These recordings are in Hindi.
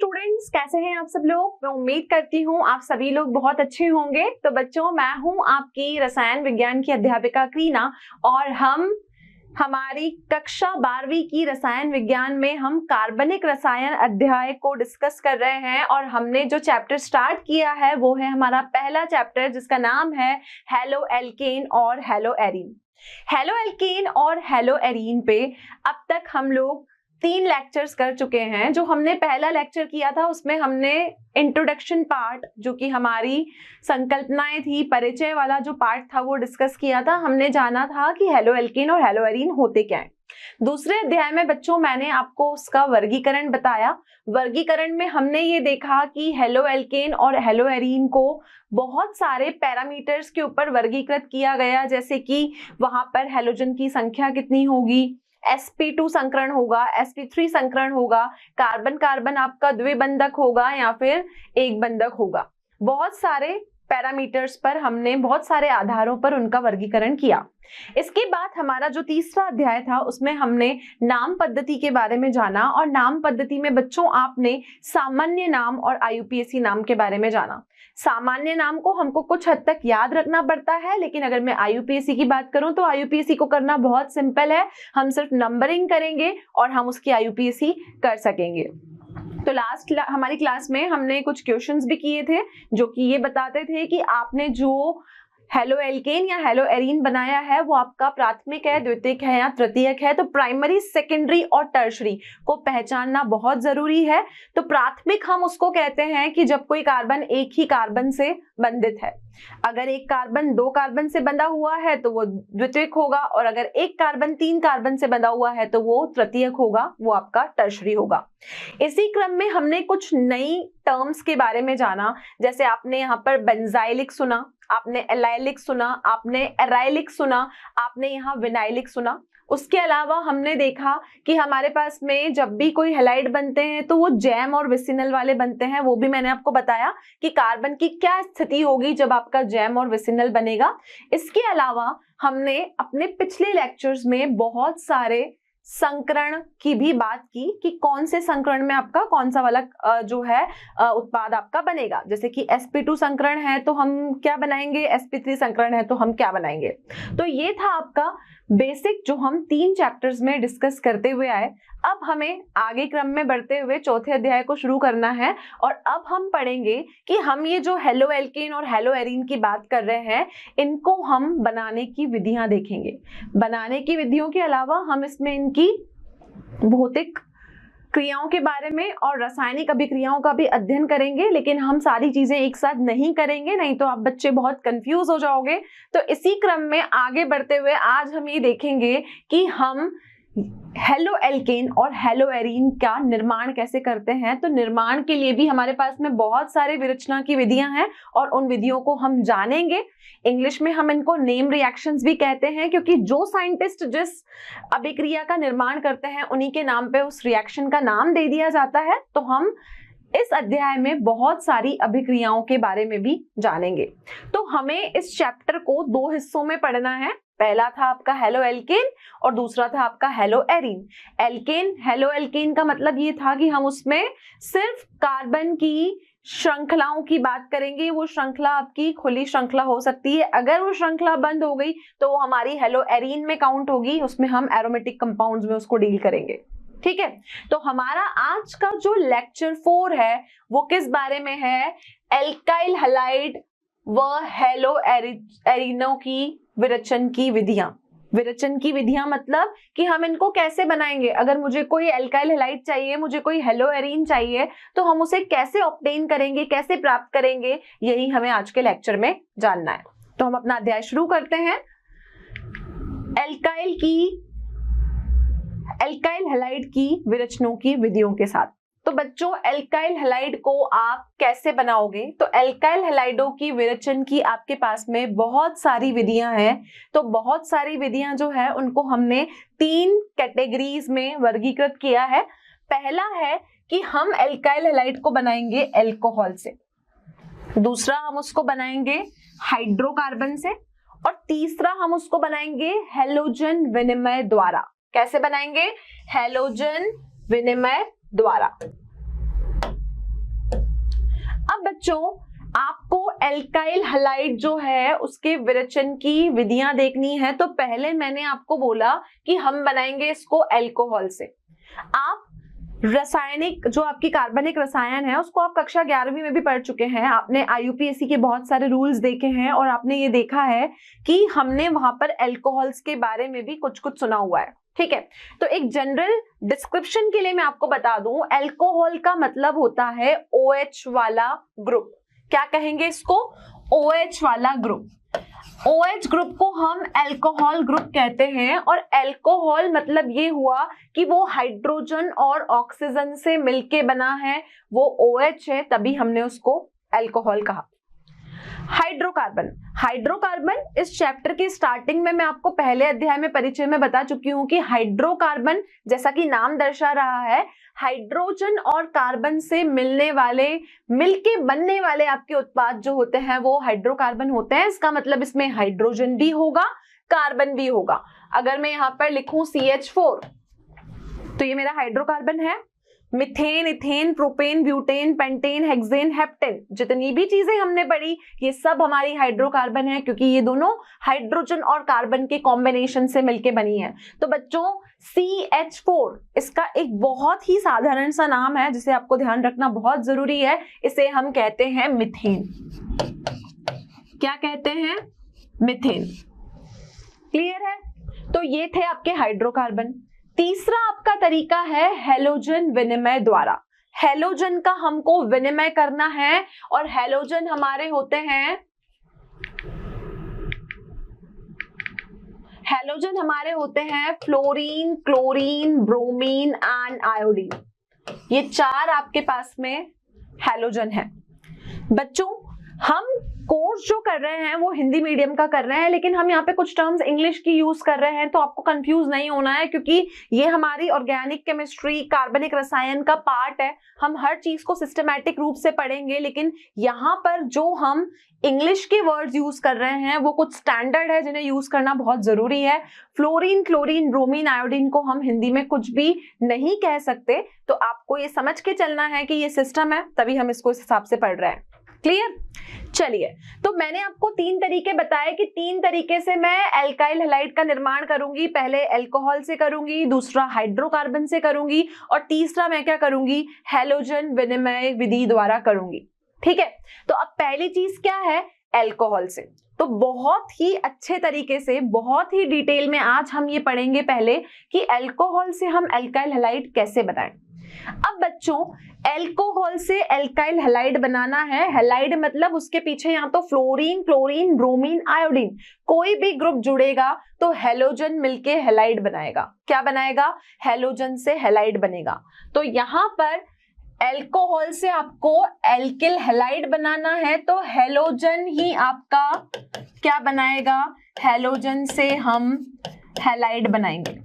स्टूडेंट्स, कैसे हैं आप सब लोग। मैं उम्मीद करती हूँ आप सभी लोग बहुत अच्छे होंगे। तो बच्चों, मैं हूँ आपकी रसायन विज्ञान की अध्यापिका क्रीना और हम हमारी कक्षा 12वीं की रसायन विज्ञान में हम कार्बनिक रसायन अध्याय को डिस्कस कर रहे हैं। और हमने जो चैप्टर स्टार्ट किया है वो है हमारा पहला चैप्टर, जिसका नाम है हेलो एल्केन और हेलो एरीन। हेलो एल्केन और हेलो एरीन पे अब तक हम लोग 3 लेक्चर्स कर चुके हैं। जो हमने पहला लेक्चर किया था उसमें हमने इंट्रोडक्शन पार्ट, जो कि हमारी संकल्पनाएं थी, परिचय वाला जो पार्ट था वो डिस्कस किया था। हमने जाना था कि हेलो एल्केन और हेलो एरीन होते क्या हैं। दूसरे अध्याय में बच्चों मैंने आपको उसका वर्गीकरण बताया। वर्गीकरण में हमने ये देखा कि हेलो एल्केन और हेलो एरीन को बहुत सारे पैरामीटर्स के ऊपर वर्गीकृत किया गया, जैसे कि वहां पर हेलोजन की संख्या कितनी होगी, sp2 संकरण होगा, sp3 संकरण होगा, कार्बन कार्बन आपका द्विबंधक होगा या फिर एक बंधक होगा। बहुत सारे पैरामीटर्स पर हमने बहुत सारे आधारों पर उनका वर्गीकरण किया। इसके बाद हमारा जो तीसरा अध्याय था उसमें हमने नाम पद्धति के बारे में जाना। और नाम पद्धति में बच्चों आपने सामान्य नाम और IUPAC नाम के बारे में जाना। सामान्य नाम को हमको कुछ हद तक याद रखना पड़ता है, लेकिन अगर मैं IUPAC की बात करूं तो IUPAC को करना बहुत सिंपल है। हम सिर्फ नंबरिंग करेंगे और हम उसकी IUPAC कर सकेंगे। तो लास्ट हमारी क्लास में हमने कुछ क्वेश्चंस भी किए थे जो कि ये बताते थे कि आपने जो हेलो एल्केन या हेलो एरीन बनाया है वो आपका प्राथमिक है, द्वितीयक है या तृतीयक है। तो प्राइमरी, सेकेंडरी और टर्शरी को पहचानना बहुत जरूरी है। तो प्राथमिक हम उसको कहते हैं कि जब कोई कार्बन एक ही कार्बन से बंधित है। अगर एक कार्बन 2 कार्बन से बंधा हुआ है तो वो द्वितीयक होगा, और अगर एक कार्बन 3 कार्बन से बंधा हुआ है तो वो तृतीयक होगा, वो आपका टर्शरी होगा। इसी क्रम में हमने कुछ नई टर्म्स के बारे में जाना। जैसे आपने यहाँ पर बेंजाइलिक सुना, आपने एलाइलिक सुना, आपने एराइलिक सुना, आपने यहाँ विनाइलिक सुना। उसके अलावा हमने देखा कि हमारे पास में जब भी कोई हैलाइड बनते हैं तो वो जैम और विसिनल वाले बनते हैं। वो भी मैंने आपको बताया कि कार्बन की क्या स्थिति होगी जब आपका जैम और विसिनल बनेगा। इसके अलावा हमने अपने पिछले लेक्चर्स में बहुत सारे संकरण की भी बात की कि कौन से संकरण में आपका कौन सा वाला जो है उत्पाद आपका बनेगा। जैसे कि sp2 संकरण है तो हम क्या बनाएंगे, sp3 संकरण है तो हम क्या बनाएंगे। तो ये था आपका बेसिक जो हम 3 चैप्टर्स में डिस्कस करते हुए आए। अब हमें आगे क्रम में बढ़ते हुए चौथे अध्याय को शुरू करना है और अब हम पढ़ेंगे कि हम ये जो हेलो एल्केन और हेलो एरीन की बात कर रहे हैं इनको हम बनाने की विधियां देखेंगे। बनाने की विधियों के अलावा हम इसमें इनकी भौतिक क्रियाओं के बारे में और रासायनिक अभिक्रियाओं का भी अध्ययन करेंगे, लेकिन हम सारी चीजें एक साथ नहीं करेंगे, नहीं तो आप बच्चे बहुत कंफ्यूज हो जाओगे। तो इसी क्रम में आगे बढ़ते हुए आज हम ये देखेंगे कि हम हेलो एल्केन और हेलो एरीन का निर्माण कैसे करते हैं। तो निर्माण के लिए भी हमारे पास में बहुत सारे विरचना की विधियां हैं और उन विधियों को हम जानेंगे। इंग्लिश में हम इनको नेम रिएक्शंस भी कहते हैं, क्योंकि जो साइंटिस्ट जिस अभिक्रिया का निर्माण करते हैं उन्हीं के नाम पे उस रिएक्शन का नाम दे दिया जाता है। तो हम इस अध्याय में बहुत सारी अभिक्रियाओं के बारे में भी जानेंगे। तो हमें इस चैप्टर को 2 हिस्सों में पढ़ना है। पहला था आपका हेलो एल्केन और दूसरा था आपका haloarene. Alkane, haloalkane का मतलब ये था कि हम उसमें सिर्फ कार्बन की श्रृंखलाओं की बात करेंगे। वो श्रृंखला आपकी खुली श्रृंखला हो सकती है, अगर वो श्रृंखला बंद हो गई तो वो हमारी हेलो एरीन में काउंट होगी। उसमें हम एरोमेटिक कंपाउंड्स में उसको डील करेंगे। ठीक है, तो हमारा आज का जो लेक्चर 4 है वो किस बारे में है, एल्काइल हैलाइड व हेलो एरीनों की विरचन की विधियां। विरचन की विधियां मतलब कि हम इनको कैसे बनाएंगे। अगर मुझे कोई एल्काइल हैलाइड चाहिए, मुझे कोई हेलो एरीन चाहिए, तो हम उसे कैसे ऑब्टेन करेंगे, कैसे प्राप्त करेंगे, यही हमें आज के लेक्चर में जानना है। तो हम अपना अध्याय शुरू करते हैं एल्काइल हैलाइड की विरचनों की विधियों के साथ। तो बच्चों, एल्काइल हैलाइड को आप कैसे बनाओगे। तो एल्काइल हैलाइडों की विरचन की आपके पास में बहुत सारी विधियां हैं। तो बहुत सारी विधियां जो है उनको हमने 3 कैटेगरीज में वर्गीकृत किया है। पहला है कि हम एल्काइल हैलाइड को बनाएंगे एल्कोहल से, दूसरा हम उसको बनाएंगे हाइड्रोकार्बन से, और तीसरा हम उसको बनाएंगे हैलोजन विनिमय द्वारा। कैसे बनाएंगे, हैलोजन विनिमय द्वारा। बच्चों आपको एल्काइल हलाइड जो है उसके विरेचन की विधियां देखनी है, तो पहले मैंने आपको बोला कि हम बनाएंगे इसको अल्कोहल से। आप रासायनिक जो आपकी कार्बनिक रसायन है उसको आप कक्षा 11वीं में भी पढ़ चुके हैं, आपने IUPAC के बहुत सारे रूल्स देखे हैं और आपने ये देखा है कि हमने वहां पर अल्कोहल्स के बारे में भी कुछ कुछ सुना हुआ है। ठीक है, तो एक जनरल डिस्क्रिप्शन के लिए मैं आपको बता दूं, अल्कोहल का मतलब होता है OH वाला ग्रुप। क्या कहेंगे इसको? OH वाला ग्रुप। OH ग्रुप को हम अल्कोहल ग्रुप कहते हैं, और अल्कोहल मतलब ये हुआ कि वो हाइड्रोजन और ऑक्सीजन से मिलके बना है, वो OH है, तभी हमने उसको अल्कोहल कहा। हाइड्रोकार्बन, हाइड्रोकार्बन इस चैप्टर के स्टार्टिंग में मैं आपको पहले अध्याय में परिचय में बता चुकी हूं कि हाइड्रोकार्बन जैसा कि नाम दर्शा रहा है, हाइड्रोजन और कार्बन से मिलने वाले, मिलके बनने वाले आपके उत्पाद जो होते हैं वो हाइड्रोकार्बन होते हैं। इसका मतलब इसमें हाइड्रोजन भी होगा, कार्बन भी होगा। अगर मैं यहाँ पर लिखूं CH4 तो ये मेरा हाइड्रोकार्बन है। Methane, ethane, propane, butane, pentane, hexane, heptane, जितनी भी चीजें हमने पढ़ी ये सब हमारी हाइड्रोकार्बन है, क्योंकि ये दोनों हाइड्रोजन और कार्बन के कॉम्बिनेशन से मिलके बनी है। तो बच्चों CH4 इसका एक बहुत ही साधारण सा नाम है जिसे आपको ध्यान रखना बहुत जरूरी है, इसे हम कहते हैं मीथेन। क्या कहते हैं? मीथेन। क्लियर है? तो ये थे आपके हाइड्रोकार्बन। तीसरा आपका तरीका है हैलोजन विनिमय द्वारा। हैलोजन का हमको विनिमय करना है, और हैलोजन हमारे होते हैं, हैलोजन हमारे होते हैं fluorine, chlorine, bromine and iodine. ये चार आपके पास में हैलोजन है। बच्चों हम कोर्स जो कर रहे हैं वो हिंदी मीडियम का कर रहे हैं, लेकिन हम यहाँ पे कुछ टर्म्स इंग्लिश की यूज कर रहे हैं, तो आपको कंफ्यूज नहीं होना है, क्योंकि ये हमारी ऑर्गेनिक केमिस्ट्री, कार्बनिक रसायन का पार्ट है। हम हर चीज को सिस्टमैटिक रूप से पढ़ेंगे, लेकिन यहाँ पर जो हम इंग्लिश के वर्ड्स यूज कर रहे हैं वो कुछ स्टैंडर्ड है जिन्हें यूज करना बहुत जरूरी है। फ्लोरीन, क्लोरीन, ब्रोमीन, आयोडीन को हम हिंदी में कुछ भी नहीं कह सकते, तो आपको ये समझ के चलना है कि ये सिस्टम है, तभी हम इसको इस हिसाब से पढ़ रहे हैं। क्लियर? चलिए, तो मैंने आपको 3 तरीके बताए कि 3 तरीके से मैं एल्काइल हैलाइड का निर्माण करूंगी। पहले अल्कोहल से करूंगी, दूसरा हाइड्रोकार्बन से करूंगी, और तीसरा मैं क्या करूंगी? हैलोजन विनिमय विधि द्वारा करूंगी। ठीक है, तो अब पहली चीज क्या है? अल्कोहल से। तो बहुत ही अच्छे तरीके से, बहुत ही डिटेल में आज हम ये पढ़ेंगे पहले कि अल्कोहल से हम एल्काइल हैलाइड कैसे बनाएं। अब बच्चों अल्कोहल से एल्काइल हैलाइड बनाना है। हैलाइड मतलब उसके पीछे या तो फ्लोरीन, क्लोरीन, ब्रोमीन, आयोडीन कोई भी ग्रुप जुड़ेगा तो हैलोजन मिलके हैलाइड बनाएगा। क्या बनाएगा? हैलोजन से हैलाइड बनेगा। तो यहाँ पर अल्कोहल से आपको एल्किल हैलाइड बनाना है, तो हैलोजन ही आपका क्या बनाएगा? हैलोजन से हम हैलाइड बनाएंगे।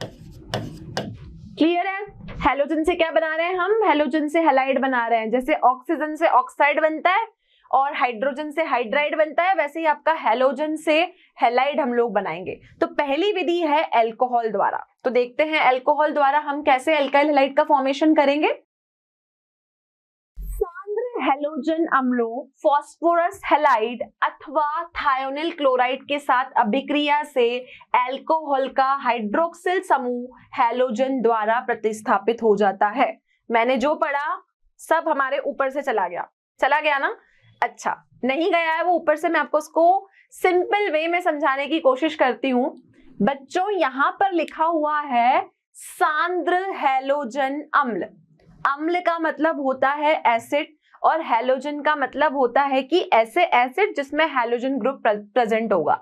क्लियर है? हैलोजन से क्या बना रहे हैं हम? हैलोजन से हैलाइड बना रहे हैं। जैसे ऑक्सीजन से ऑक्साइड बनता है और हाइड्रोजन से हाइड्राइड बनता है, वैसे ही आपका हैलोजन से हैलाइड हम लोग बनाएंगे। तो पहली विधि है अल्कोहल द्वारा। तो देखते हैं अल्कोहल द्वारा हम कैसे एल्काइल हैलाइड का फॉर्मेशन करेंगे। सांद्र हैलोजन अम्लों फास्फोरस हैलाइड अथवा थायोनिल क्लोराइड के साथ अभिक्रिया से अल्कोहल का हाइड्रोक्सिल समूह हैलोजन द्वारा प्रतिस्थापित हो जाता है। मैंने जो पढ़ा सब हमारे ऊपर से चला गया ना? अच्छा, नहीं गया है वो ऊपर से, मैं आपको उसको सिंपल वे में समझाने की कोशिश करती हूं। बच्चों यहां पर लिखा हुआ है सांद्र हैलोजन अम्ल। अम्ल का मतलब होता है एसिड, और हैलोजन का मतलब होता है कि ऐसे एसिड जिसमें हैलोजन ग्रुप प्रेजेंट होगा।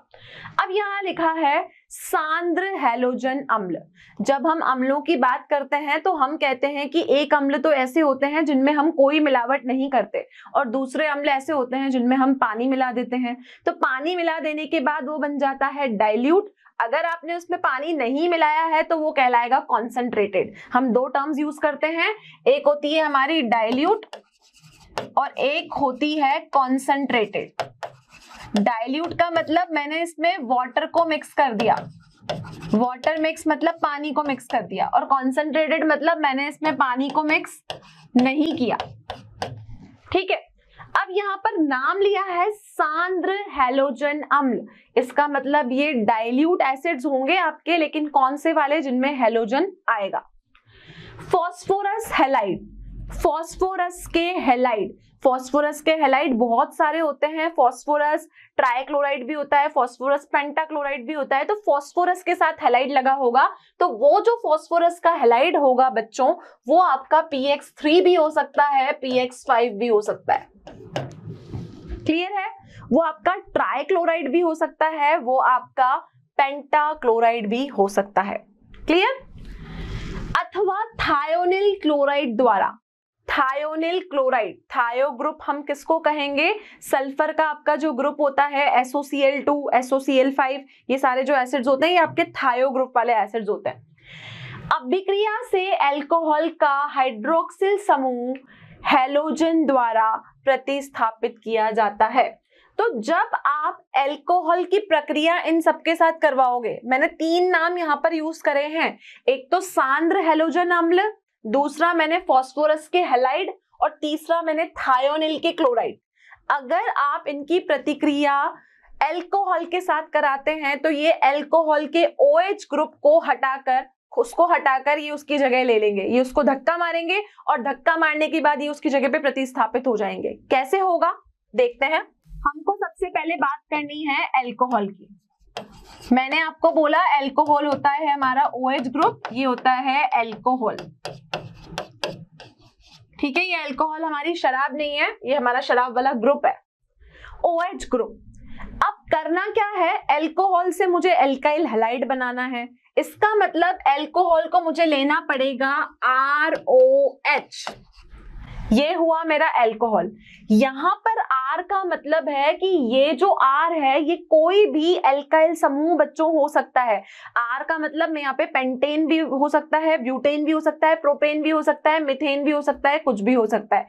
अब यहाँ लिखा है सांद्र हैलोजन अम्ल। जब हम अम्लों की बात करते हैं तो हम कहते हैं कि एक अम्ल तो ऐसे होते हैं जिनमें हम कोई मिलावट नहीं करते, और दूसरे अम्ल ऐसे होते हैं जिनमें हम पानी मिला देते हैं। तो पानी मिला देने के बाद वो बन जाता है डाइल्यूट। अगर आपने उसमें पानी नहीं मिलाया है तो वो कहलाएगा कॉन्सेंट्रेटेड। हम 2 टर्म्स यूज करते हैं, एक होती है हमारी डाइल्यूट और एक होती है कॉन्सेंट्रेटेड। डाइल्यूट का मतलब मैंने इसमें वाटर को मिक्स कर दिया, वाटर मिक्स मतलब पानी को मिक्स कर दिया, और कॉन्सेंट्रेटेड मतलब मैंने इसमें पानी को मिक्स नहीं किया। ठीक है, अब यहाँ पर नाम लिया है सांद्र हैलोजन अम्ल, इसका मतलब ये डाइल्यूट एसिड्स होंगे आपके, लेकिन कौन से वाले, जिनमें हैलोजन आएगा। फास्फोरस हैलाइड, फास्फोरस के हैलाइड, फास्फोरस के हैलाइड बहुत सारे होते हैं, फास्फोरस ट्राइक्लोराइड भी होता है, फास्फोरस पेंटाक्लोराइड भी होता है, तो फास्फोरस के साथ हैलाइड लगा होगा, तो वो जो फास्फोरस का हैलाइड होगा बच्चों, वो आपका PX3 भी हो सकता है, PX5 भी हो सकता है। क्लियर है? वो आपका ट्राइक्लोराइड भी हो सकता है, वो आपका पेंटाक्लोराइड भी हो सकता है। क्लियर? अथवा थायोनिल क्लोराइड द्वारा, थायोनिल क्लोराइड, थायो ग्रुप हम किसको कहेंगे, सल्फर का आपका जो ग्रुप होता है SOCl2, SOCl5, ये सारे जो एसिड्स होते हैं ये आपके थायो ग्रुप वाले एसिड्स होते हैं। अभिक्रिया से अल्कोहल का हाइड्रोक्सिल समूह हैलोजन द्वारा प्रतिस्थापित किया जाता है। तो जब आप अल्कोहल की प्रक्रिया इन सबके साथ करवाओगे, मैंने 3 नाम यहाँ पर यूज करे हैं, एक तो सांद्र हैलोजन अम्ल, दूसरा मैंने फास्फोरस के हैलाइड, और तीसरा मैंने थायोनिल के क्लोराइड। अगर आप इनकी प्रतिक्रिया अल्कोहल के साथ कराते हैं तो ये अल्कोहल के OH ग्रुप को हटाकर, उसको हटाकर ये उसकी जगह ले लेंगे, ये उसको धक्का मारेंगे और धक्का मारने के बाद ये उसकी जगह पे प्रतिस्थापित हो जाएंगे। कैसे होगा देखते हैं। हमको सबसे पहले बात करनी है अल्कोहल की। मैंने आपको बोला अल्कोहल होता है हमारा OH ग्रुप, ये होता है अल्कोहल। ठीक है, ये अल्कोहल हमारी शराब नहीं है, ये हमारा शराब वाला ग्रुप है, OH ग्रुप। अब करना क्या है, अल्कोहल से मुझे अल्काइल हैलाइड बनाना है, इसका मतलब अल्कोहल को मुझे लेना पड़ेगा ROH। ये हुआ मेरा अल्कोहल। यहाँ पर R का मतलब है कि ये जो R है ये कोई भी अल्काइल समूह बच्चों हो सकता है। R का मतलब में यहाँ पे पेंटेन भी हो सकता है, ब्यूटेन भी हो सकता है, प्रोपेन भी हो सकता है, मिथेन भी हो सकता है, कुछ भी हो सकता है।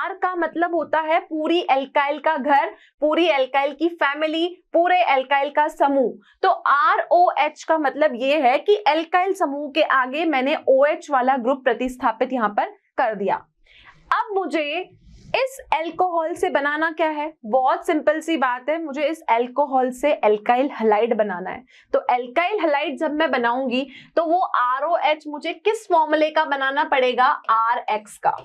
R का मतलब होता है पूरी अल्काइल का घर, पूरी अल्काइल की फैमिली, पूरे अल्काइल का समूह। तो ROH का मतलब ये है कि अल्काइल समूह के आगे मैंने OH वाला ग्रुप प्रतिस्थापित यहाँ पर कर दिया। अब मुझे इस अल्कोहल से बनाना क्या है, बहुत सिंपल सी बात है, मुझे इस अल्कोहल से अल्काइल हैलाइड बनाना है। तो अल्काइल हैलाइड जब मैं बनाऊंगी तो वो ROH मुझे किस फॉर्मूले का बनाना पड़ेगा, RX का।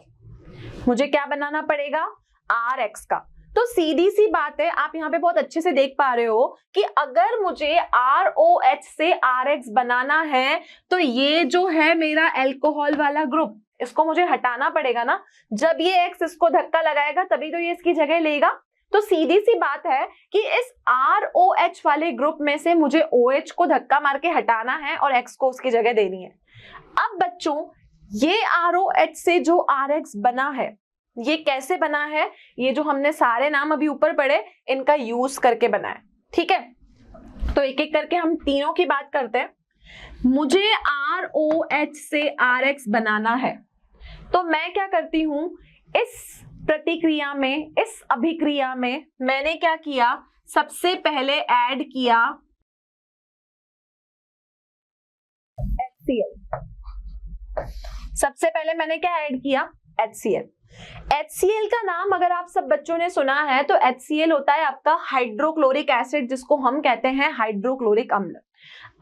मुझे क्या बनाना पड़ेगा, RX का। तो सीधी सी बात है, आप यहाँ पे बहुत अच्छे से देख पा रहे हो कि अगर मुझे ROH से RX बनाना है तो ये जो है मेरा अल्कोहल वाला ग्रुप, इसको मुझे हटाना पड़ेगा ना। जब ये X इसको धक्का लगाएगा तभी तो ये इसकी जगह लेगा। तो सीधी सी बात है कि इस ROH वाले ग्रुप में से मुझे OH को धक्का मार के हटाना है और X को उसकी जगह देनी है। अब बच्चों ये ROH से जो RX बना है ये कैसे बना है, ये जो हमने सारे नाम अभी ऊपर पढ़े इनका यूज करके बना है। ठीक है, तो एक एक करके हम तीनों की बात करते हैं। मुझे ROH से RX बनाना है तो मैं क्या करती हूं, इस प्रतिक्रिया में, इस अभिक्रिया में मैंने क्या किया, सबसे पहले ऐड किया HCl। सबसे पहले मैंने क्या ऐड किया, HCl। HCl का नाम अगर आप सब बच्चों ने सुना है तो HCl होता है आपका हाइड्रोक्लोरिक एसिड, जिसको हम कहते हैं हाइड्रोक्लोरिक अम्ल।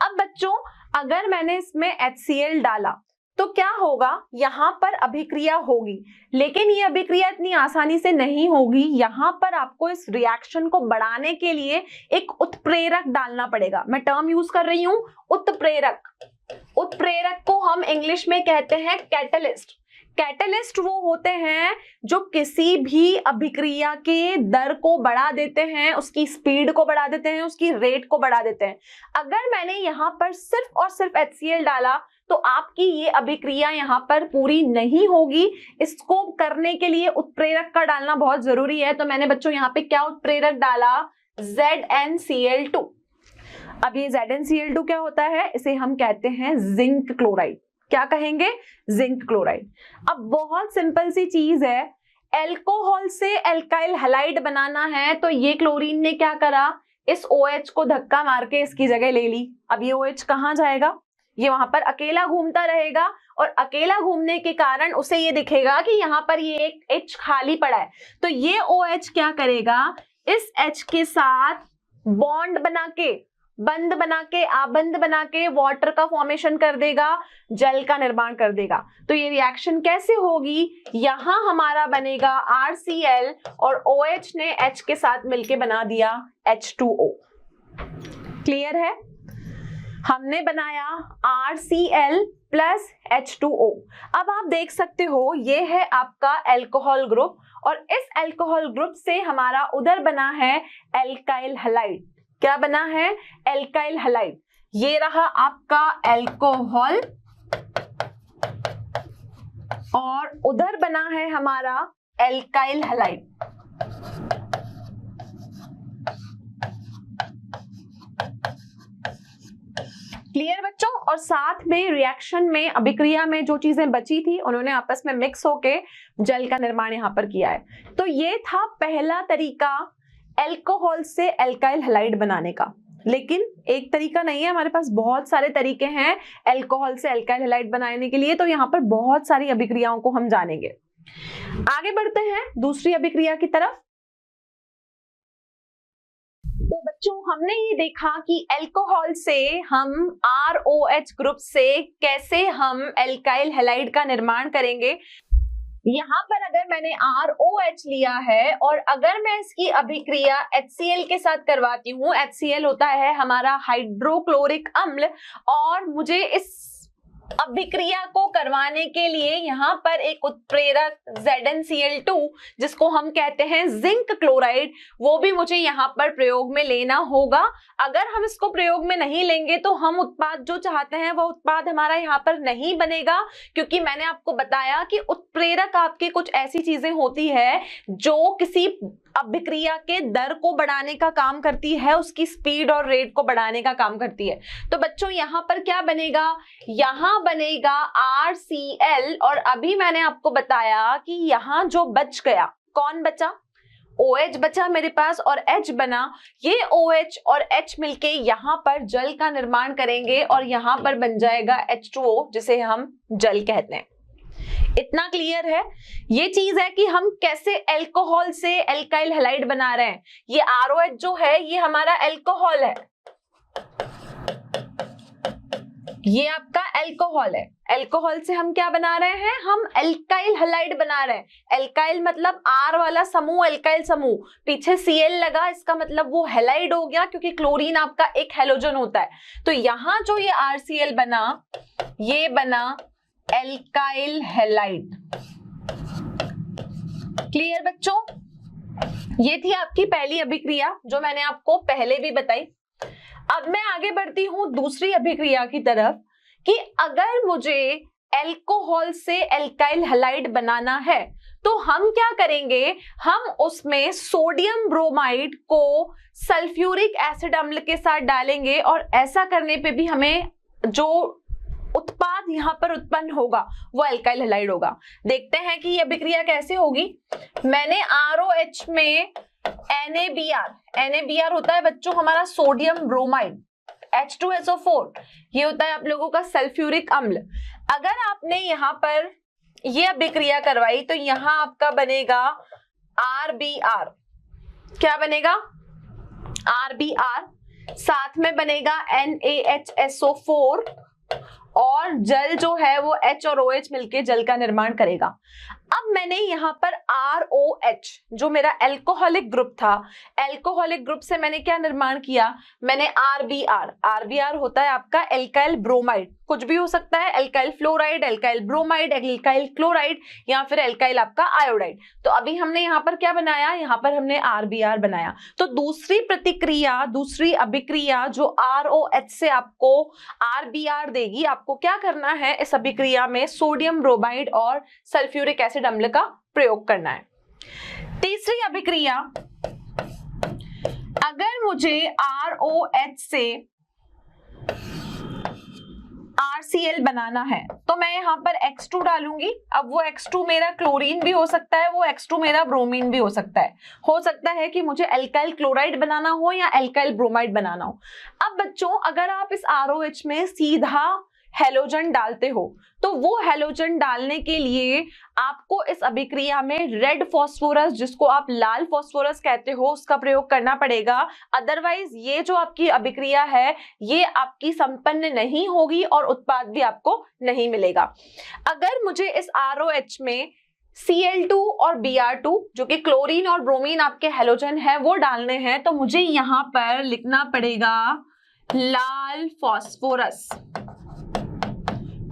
अब बच्चों अगर मैंने इसमें HCl डाला तो क्या होगा, यहाँ पर अभिक्रिया होगी, लेकिन ये अभिक्रिया इतनी आसानी से नहीं होगी। यहाँ पर आपको इस रिएक्शन को बढ़ाने के लिए एक उत्प्रेरक डालना पड़ेगा। मैं टर्म यूज कर रही हूँ उत्प्रेरक। उत्प्रेरक को हम इंग्लिश में कहते हैं कैटलिस्ट। कैटलिस्ट वो होते हैं जो किसी भी अभिक्रिया के दर को बढ़ा देते हैं, उसकी स्पीड को बढ़ा देते हैं, उसकी रेट को बढ़ा देते हैं। अगर मैंने यहाँ पर सिर्फ और सिर्फ HCl डाला तो आपकी ये अभिक्रिया यहाँ पर पूरी नहीं होगी। इसको करने के लिए उत्प्रेरक का डालना बहुत जरूरी है। तो मैंने बच्चों यहाँ पे क्या उत्प्रेरक डाला, ZnCl2। अब ये ZnCl2 क्या होता है, इसे हम कहते हैं जिंक क्लोराइड। क्या कहेंगे, जिंक क्लोराइड। अब बहुत सिंपल सी चीज है, अल्कोहल से अल्काइल हैलाइड बनाना है तो ये क्लोरीन ने क्या करा, इस OH को धक्का मार के इसकी जगह ले ली। अब ये OH कहाँ जाएगा, ये वहां पर अकेला घूमता रहेगा और अकेला घूमने के कारण उसे ये दिखेगा कि यहाँ पर ये एक H खाली पड़ा है। तो ये OH क्या करेगा, इस H के साथ बॉन्ड बना के, बंद बना के, आबंद बना के वाटर का फॉर्मेशन कर देगा, जल का निर्माण कर देगा। तो ये रिएक्शन कैसे होगी, यहां हमारा बनेगा RCl और OH ने H के साथ मिलके बना दिया H2O। क्लियर है? हमने बनाया RCl प्लस H2O। अब आप देख सकते हो ये है आपका एल्कोहल ग्रुप और इस एल्कोहल ग्रुप से हमारा उधर बना है एल्काइल हैलाइड। क्या बना है, एल्काइल हैलाइड। ये रहा आपका एल्कोहल और उधर बना है हमारा एल्काइल हैलाइड। क्लियर बच्चों? और साथ में रिएक्शन में, अभिक्रिया में जो चीजें बची थी उन्होंने आपस में मिक्स होके जल का निर्माण यहां पर किया है। तो ये था पहला तरीका एल्कोहल से एल्काइल हैलाइड बनाने का। लेकिन एक तरीका नहीं है, हमारे पास बहुत सारे तरीके हैं एल्कोहल से एल्काइल हैलाइड बनाने के लिए। तो यहाँ पर बहुत सारी अभिक्रियाओं को हम जानेंगे। आगे बढ़ते हैं दूसरी अभिक्रिया की तरफ। तो बच्चों हमने ये देखा कि एल्कोहल से हम ROH ग्रुप से कैसे हम एल्काइल हैलाइड का निर्माण करेंगे। यहाँ पर अगर मैंने ROH लिया है और अगर मैं इसकी अभिक्रिया HCl के साथ करवाती हूँ, HCl होता है हमारा हाइड्रोक्लोरिक अम्ल, और मुझे इस अभिक्रिया को करवाने के लिए यहाँ पर एक उत्प्रेरक ZnCl2 जिसको हम कहते हैं जिंक क्लोराइड, वो भी मुझे यहाँ पर प्रयोग में लेना होगा। अगर हम इसको प्रयोग में नहीं लेंगे तो हम उत्पाद जो चाहते हैं वो उत्पाद हमारा यहाँ पर नहीं बनेगा, क्योंकि मैंने आपको बताया कि उत्प्रेरक आपकी कुछ ऐसी चीजें होती है जो किसी अभिक्रिया के दर को बढ़ाने का काम करती है, उसकी स्पीड और रेट को बढ़ाने का काम करती है। तो बच्चों यहाँ पर क्या बनेगा, यहाँ बनेगा RCl और अभी मैंने आपको बताया कि यहाँ जो बच गया, कौन बचा, OH बचा मेरे पास और H बना। ये OH और H मिलके यहाँ पर जल का निर्माण करेंगे और यहाँ पर बन जाएगा H2O जिसे हम जल कहते हैं। इतना क्लियर है? ये चीज है कि हम कैसे एल्कोहल से एल्काइल हैलाइड बना रहे हैं। ये ROH जो है ये हमारा एल्कोहल है, ये आपका एल्कोहल है। एल्कोहल से हम क्या बना रहे हैं, हम एल्काइल हैलाइड बना रहे हैं। एल्काइल मतलब R वाला समूह, एल्काइल समूह, पीछे Cl लगा, इसका मतलब वो हैलाइड हो गया, क्योंकि क्लोरीन आपका एक हैलोजन होता है। तो यहाँ जो ये RCl बना, ये बना एल्काइल हैलाइड। क्लियर बच्चों? ये थी आपकी पहली अभिक्रिया जो मैंने आपको पहले भी बताई। अब मैं आगे बढ़ती हूं दूसरी अभिक्रिया की तरफ कि अगर मुझे एल्कोहल से एल्काइल हैलाइड बनाना है तो हम क्या करेंगे, हम उसमें सोडियम ब्रोमाइड को सल्फ्यूरिक एसिड अम्ल के साथ डालेंगे और ऐसा करने पे भी हमें जो उत्पाद यहाँ पर उत्पन्न होगा वो एल्काइल हैलाइड होगा। देखते हैं कि ये अभिक्रिया कैसे होगी। मैंने ROH में NaBr होता है बच्चों हमारा सोडियम ब्रोमाइड, H2SO4 ये होता है आप लोगों का सल्फ्यूरिक अम्ल। अगर आपने यहाँ पर ये अभिक्रिया करवाई तो यहाँ आपका बनेगा RBr। क्या बनेगा, RBr, साथ में बनेगा NaHSO4 और जल जो है वो H और OH मिलके जल का निर्माण करेगा। अब मैंने यहाँ पर ROH जो मेरा एल्कोहलिक ग्रुप था, एल्कोहलिक ग्रुप से मैंने क्या निर्माण किया, मैंने RBr होता है आपका एल्काइल ब्रोमाइड, कुछ भी हो सकता है, alkyl fluoride, alkyl bromide, alkyl chloride या फिर एल्काइल आपका आयोडाइड। तो अभी हमने यहाँ पर क्या बनाया, यहाँ पर हमने RBr बनाया। तो दूसरी प्रतिक्रिया, दूसरी अभिक्रिया जो ROH से आपको RBr देगी, आपको क्या करना है, इस अभिक्रिया में सोडियम ब्रोमाइड और सल्फ्यूरिक एसिड अम्ल का प्रयोग करना है। तीसरी अभिक्रिया, अगर मुझे ROH से RCl बनाना है तो मैं यहाँ पर X2 डालूंगी। अब वो X2 मेरा क्लोरीन भी हो सकता है, वो X2 मेरा ब्रोमीन भी हो सकता है। हो सकता है कि मुझे एल्काइल क्लोराइड बनाना हो या एल्काइल ब्रोमाइड बनाना हो। अब बच्चों अगर आप इस ROH में सीधा हैलोजन डालते हो, तो वो हैलोजन डालने के लिए आपको इस अभिक्रिया में रेड फास्फोरस, जिसको आप लाल फास्फोरस कहते हो, उसका प्रयोग करना पड़ेगा। अदरवाइज ये जो आपकी अभिक्रिया है ये आपकी संपन्न नहीं होगी और उत्पाद भी आपको नहीं मिलेगा। अगर मुझे इस ROH में Cl2 और Br2 जो कि क्लोरीन और ब्रोमीन आपके हैलोजन है वो डालने हैं, तो मुझे यहाँ पर लिखना पड़ेगा लाल फास्फोरस।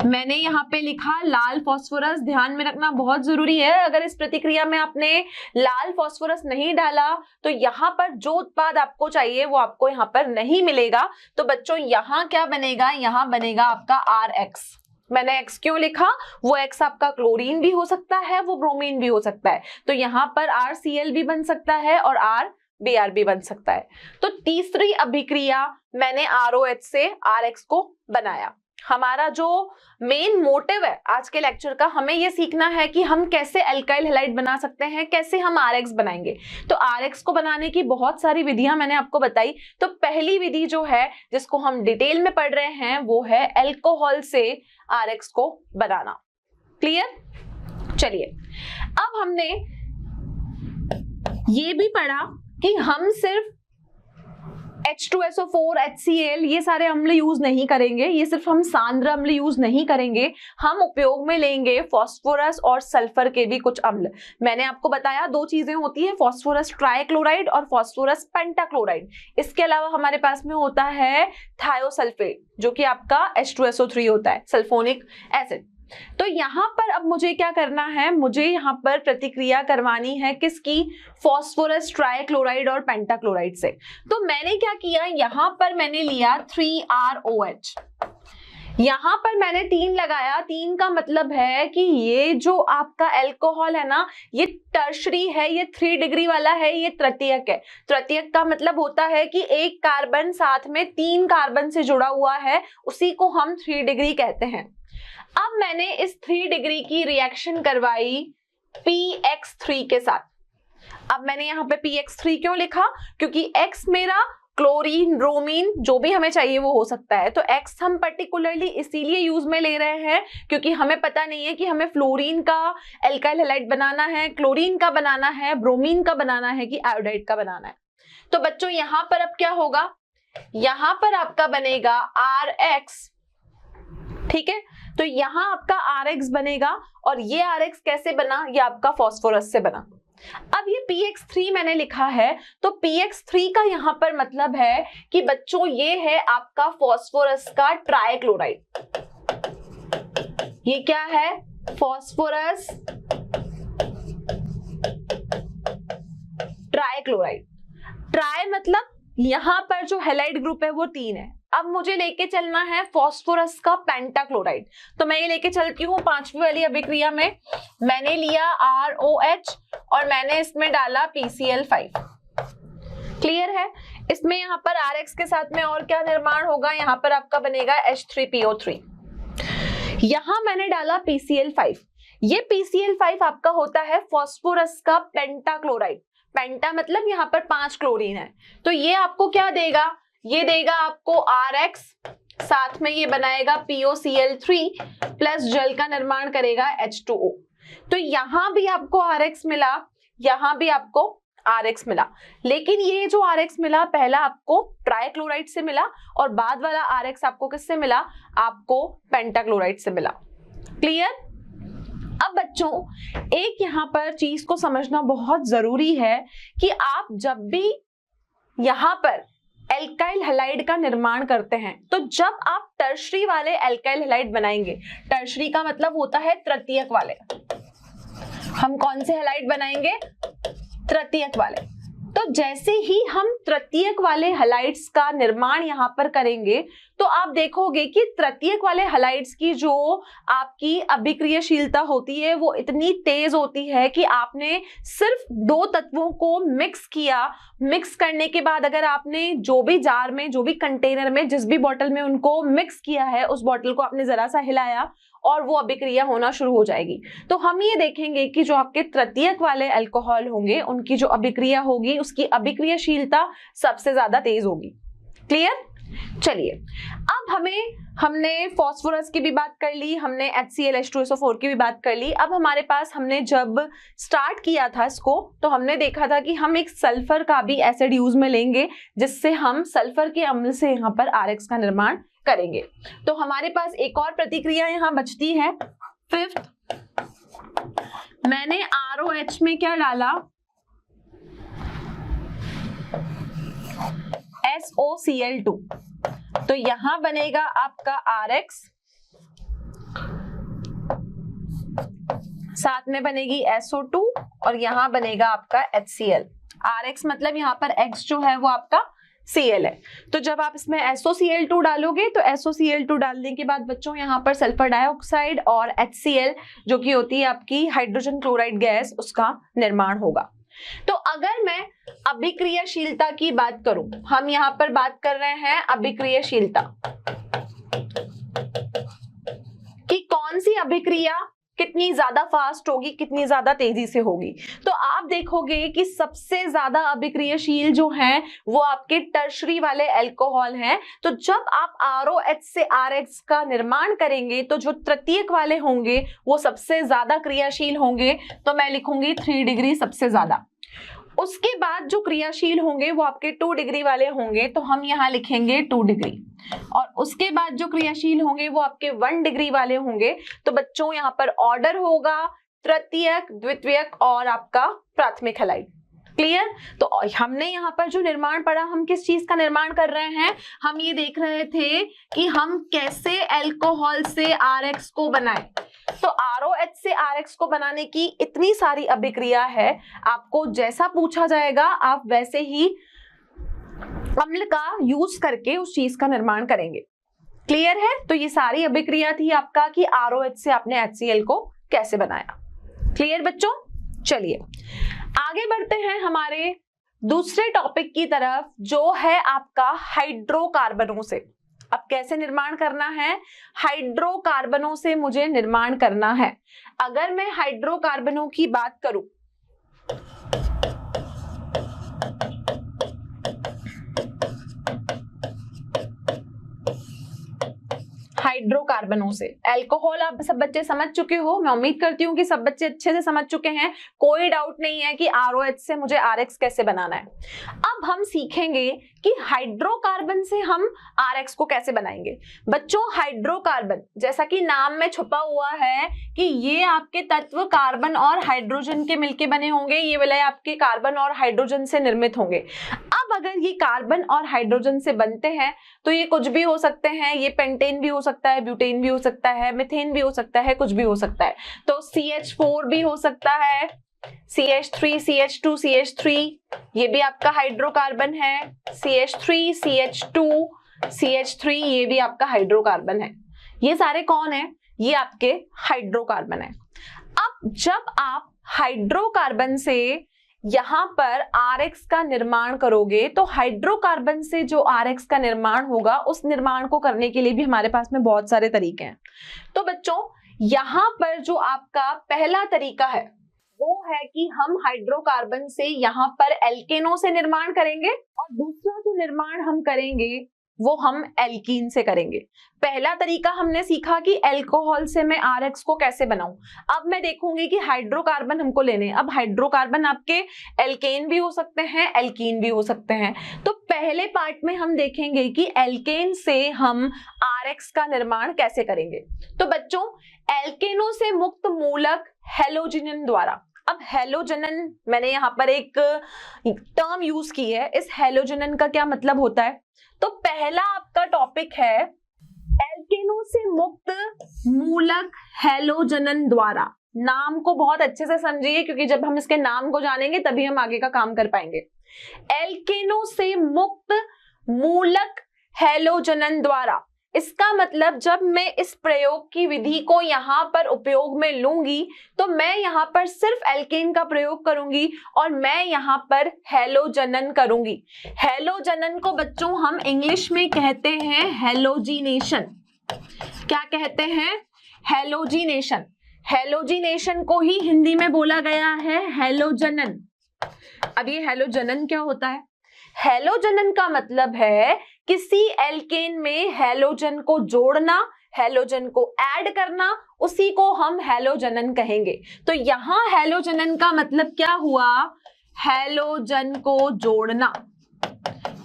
मैंने यहाँ पे लिखा लाल फास्फोरस, ध्यान में रखना बहुत जरूरी है। अगर इस प्रतिक्रिया में आपने लाल फास्फोरस नहीं डाला तो यहाँ पर जो उत्पाद आपको चाहिए वो आपको यहाँ पर नहीं मिलेगा। तो बच्चों यहाँ क्या बनेगा, यहाँ बनेगा आपका RX। मैंने X क्यों लिखा, वो X आपका क्लोरीन भी हो सकता है, वो ब्रोमीन भी हो सकता है, तो यहाँ पर RCl भी बन सकता है और RBr भी बन सकता है। तो तीसरी अभिक्रिया मैंने ROH से RX को बनाया। हमारा जो मेन मोटिव है आज के लेक्चर का, हमें ये सीखना है कि हम कैसे एल्काइल हैलाइड बना सकते हैं, कैसे हम RX बनाएंगे। तो RX को बनाने की बहुत सारी विधियां मैंने आपको बताई। तो पहली विधि जो है जिसको हम डिटेल में पढ़ रहे हैं वो है अल्कोहल से RX को बनाना। क्लियर? चलिए, अब हमने ये भी पढ़ा कि हम सिर्फ H2SO4, HCl ये सारे अम्ल यूज नहीं करेंगे, ये सिर्फ हम सांद्र अम्ल यूज नहीं करेंगे, हम उपयोग में लेंगे फास्फोरस और सल्फर के भी कुछ अम्ल। मैंने आपको बताया दो चीजें होती है, फास्फोरस ट्राइक्लोराइड और फास्फोरस पेंटाक्लोराइड। इसके अलावा हमारे पास में होता है थायोसल्फेट जो कि आपका H2SO3 होता है, सल्फोनिक एसिड। तो यहाँ पर अब मुझे क्या करना है, मुझे यहाँ पर प्रतिक्रिया करवानी है किसकी, फास्फोरस ट्राइक्लोराइड और पेंटाक्लोराइड से। तो मैंने क्या किया, यहाँ पर मैंने लिया 3ROH, यहाँ पर मैंने 3 लगाया। 3 का मतलब है कि ये जो आपका अल्कोहल है ना, ये टर्शरी है, ये 3 डिग्री वाला है, ये तृतीयक है। तृतीयक का मतलब होता है कि एक कार्बन साथ में 3 कार्बन से जुड़ा हुआ है, उसी को हम 3 डिग्री कहते हैं। अब मैंने इस 3 डिग्री की रिएक्शन करवाई PX3 के साथ। अब मैंने यहाँ पे PX3 क्यों लिखा, क्योंकि X मेरा क्लोरीन, ब्रोमीन जो भी हमें चाहिए वो हो सकता है। तो X हम पर्टिकुलरली इसीलिए यूज में ले रहे हैं क्योंकि हमें पता नहीं है कि हमें फ्लोरीन का एल्काइल हैलाइड बनाना है, क्लोरीन का बनाना है, ब्रोमीन का बनाना है कि आयोडाइड का बनाना है। तो बच्चों यहाँ पर अब क्या होगा, यहाँ पर आपका बनेगा RX। ठीक है, तो यहाँ आपका RX बनेगा और ये RX कैसे बना, ये आपका फास्फोरस से बना। अब ये PX3 मैंने लिखा है, तो PX3 का यहाँ पर मतलब है कि बच्चों ये है आपका फास्फोरस का ट्राइक्लोराइड। ये क्या है, फास्फोरस ट्राइक्लोराइड। ट्राई मतलब यहाँ पर जो हैलाइड ग्रुप है वो 3 है। अब मुझे लेके चलना है फास्फोरस का पेंटाक्लोराइड, तो मैं ये लेके चलती हूँ 5वीं वाली अभिक्रिया में। मैंने लिया ROH और मैंने इसमें डाला PCl5। क्लियर है? इसमें यहाँ पर RX के साथ में और क्या निर्माण होगा, यहाँ पर आपका बनेगा H3PO3। यहाँ मैंने डाला PCl5। ये PCl5 आपका होता है फास्फोरस का पेंटाक्लोराइड। पेंटा मतलब यहाँ पर 5 क्लोरीन है, तो ये आपको क्या देगा, ये देगा आपको RX, साथ में ये बनाएगा POCl3 प्लस जल का निर्माण करेगा H2O। तो यहाँ भी आपको RX मिला, यहाँ भी आपको RX मिला, लेकिन ये जो RX मिला पहला आपको ट्राइक्लोराइड से मिला और बाद वाला RX आपको किससे मिला, आपको पेंटाक्लोराइड से मिला। क्लियर? अब बच्चों एक यहाँ पर चीज को समझना बहुत जरूरी है कि आप जब भी यहाँ पर एल्काइल हैलाइड का निर्माण करते हैं, तो जब आप टर्शरी वाले एल्काइल हैलाइड बनाएंगे, टर्शरी का मतलब होता है तृतीयक वाले, हम कौन से हैलाइड बनाएंगे, तृतीयक वाले। तो जैसे ही हम तृतीयक वाले हैलाइड्स का निर्माण यहाँ पर करेंगे तो आप देखोगे कि तृतीयक वाले हैलाइड्स की जो आपकी अभिक्रियाशीलता होती है वो इतनी तेज होती है कि आपने सिर्फ 2 तत्वों को मिक्स किया। मिक्स करने के बाद अगर आपने जो भी जार में, जो भी कंटेनर में, जिस भी बॉटल में उनको मिक्स किया है, उस बॉटल को आपने जरा सा हिलाया और वो अभिक्रिया होना शुरू हो जाएगी। तो हम ये देखेंगे कि जो आपके तृतीयक वाले अल्कोहल होंगे उनकी जो अभिक्रिया होगी उसकी अभिक्रियाशीलता सबसे ज्यादा तेज होगी। क्लियर? चलिए, अब हमने फास्फोरस की भी बात कर ली, हमने HCl H2SO4 की भी बात कर ली। अब हमारे पास, हमने जब स्टार्ट किया था इसको, तो हमने देखा था कि हम एक सल्फर का भी एसिड यूज में लेंगे, जिससे हम सल्फर के अम्ल से यहाँ पर RX का निर्माण करेंगे। तो हमारे पास एक और प्रतिक्रिया यहाँ बचती है, फिफ्थ। मैंने ROH में क्या डाला, SOCl2, तो यहां बनेगा आपका RX, साथ में बनेगी SO2 और यहां बनेगा आपका HCl। RX मतलब यहां पर X जो है वो आपका Cl है। तो जब आप इसमें SOCl2 डालोगे, तो SOCl2 डालने के बाद बच्चों यहाँ पर सल्फर डाइऑक्साइड और HCl जो कि होती है आपकी हाइड्रोजन क्लोराइड गैस, उसका निर्माण होगा। तो अगर मैं अभिक्रियाशीलता की बात करूं, हम यहां पर बात कर रहे हैं अभिक्रियाशीलता कि कौन सी अभिक्रिया कितनी ज्यादा फास्ट होगी, कितनी ज्यादा तेजी से होगी। तो आप देखोगे कि सबसे ज्यादा अभिक्रियाशील जो हैं वो आपके टर्शरी वाले अल्कोहल हैं। तो जब आप ROH से RX का निर्माण करेंगे, तो जो तृतीयक वाले होंगे वो सबसे ज्यादा क्रियाशील होंगे, तो मैं लिखूंगी 3 डिग्री सबसे ज्यादा। उसके बाद जो क्रियाशील होंगे वो आपके 2 डिग्री वाले होंगे, तो हम यहाँ लिखेंगे 2 डिग्री। और उसके बाद जो क्रियाशील होंगे वो आपके 1 डिग्री वाले होंगे। तो बच्चों यहाँ पर ऑर्डर होगा तृतीयक, द्वितीयक और आपका प्राथमिक हैलाइड। क्लियर? तो हमने यहाँ पर जो निर्माण पढ़ा, हम किस चीज का निर्माण कर रहे हैं, हम ये देख रहे थे कि हम कैसे अल्कोहल से RX को बनाएं। तो ROH से RX को बनाने की इतनी सारी अभिक्रिया है, आपको जैसा पूछा जाएगा आप वैसे ही अम्ल का यूज करके उस चीज का निर्माण करेंगे। क्लियर है? तो ये सारी अभिक्रिया थी आपका कि ROH से आपने HCl को कैसे बनाया। क्लियर बच्चों? चलिए आगे बढ़ते हैं हमारे दूसरे टॉपिक की तरफ, जो है आपका हाइड्रोकार्बनों से। अब कैसे निर्माण करना है, हाइड्रोकार्बनों से मुझे निर्माण करना है। अगर मैं हाइड्रोकार्बनों की बात करूं, हाइड्रोकार्बनों से अल्कोहल आप सब बच्चे समझ चुके हो, मैं उम्मीद करती हूँ कि सब बच्चे अच्छे से समझ चुके हैं। कोई डाउट नहीं है कि ROH से मुझे RX कैसे बनाना है। अब हम सीखेंगे कि हाइड्रोकार्बन से हम RX को कैसे बनाएंगे। बच्चों हाइड्रोकार्बन जैसा कि नाम में छुपा हुआ है कि ये आपके तत्व कार्बन और हाइड्रोजन के मिलके बने होंगे, ये वाले आपके कार्बन और हाइड्रोजन से निर्मित होंगे। अब अगर ये कार्बन और हाइड्रोजन से बनते हैं तो ये कुछ भी हो सकते हैं, ये पेंटेन भी हो सकता है, ब्यूटेन भी हो सकता है, मीथेन भी हो सकता है, कुछ भी हो सकता है। तो CH4 भी हो सकता है, CH3, CH2, CH3 ये भी आपका हाइड्रोकार्बन है, CH3, CH2, CH3 ये भी आपका हाइड्रोकार्बन है। ये सारे कौन है? ये आपके हाइड्रोकार्बन है। अब जब आप हाइड्रोकार्बन से यहां पर RX का निर्माण करोगे, तो हाइड्रोकार्बन से जो RX का निर्माण होगा, उस निर्माण को करने के लिए भी हमारे पास में बहुत सारे तरीके हैं। तो बच्चों यहां पर जो आपका पहला तरीका है वो है कि हम हाइड्रोकार्बन से यहां पर एल्केनों से निर्माण करेंगे, और दूसरा जो निर्माण हम करेंगे वो हम एल्कीन से करेंगे। पहला तरीका हमने सीखा कि अल्कोहल से मैं RX को कैसे बनाऊं। अब मैं देखूंगी कि हाइड्रोकार्बन हमको लेने, अब हाइड्रोकार्बन आपके एल्केन भी हो सकते हैं, एल्कीन भी हो सकते हैं। तो पहले पार्ट में हम देखेंगे कि एल्केन से हम RX का निर्माण कैसे करेंगे। तो बच्चों एल्केनों से मुक्त मूलक हैलोजनन द्वारा, अब हैलोजनन मैंने यहाँ पर एक टर्म यूज की है, इस हैलोजनन का क्या मतलब होता है। तो पहला आपका टॉपिक है एल्केनों से मुक्त मूलक हैलोजनन द्वारा। नाम को बहुत अच्छे से समझिए, क्योंकि जब हम इसके नाम को जानेंगे तभी हम आगे का काम कर पाएंगे। एल्केनों से मुक्त मूलक हैलोजनन द्वारा, इसका मतलब जब मैं इस प्रयोग की विधि को यहाँ पर उपयोग में लूंगी तो मैं यहाँ पर सिर्फ एल्केन का प्रयोग करूंगी और मैं यहाँ पर हैलोजनन करूंगी। हैलोजनन को बच्चों हम इंग्लिश में कहते हैं हैलोजिनेशन। क्या कहते हैं? हैलोजिनेशन। हैलोजिनेशन को ही हिंदी में बोला गया है हैलोजनन। अब ये हैलोजनन क्या होता है? हैलोजनन का मतलब है किसी एल्केन में हैलोजन को जोड़ना, हैलोजन को ऐड करना, उसी को हम हैलोजनन कहेंगे। तो यहां हैलोजनन का मतलब क्या हुआ? हैलोजन को जोड़ना।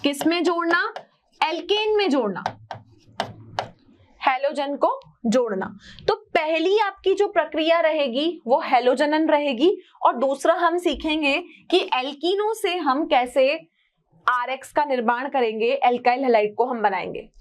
किस में जोड़ना? एल्केन में जोड़ना, हैलोजन को जोड़ना। तो पहली आपकी जो प्रक्रिया रहेगी वो हैलोजनन रहेगी, और दूसरा हम सीखेंगे कि एल्कीनों से हम कैसे RX का निर्माण करेंगे, एल्काइल हैलाइड को हम बनाएंगे।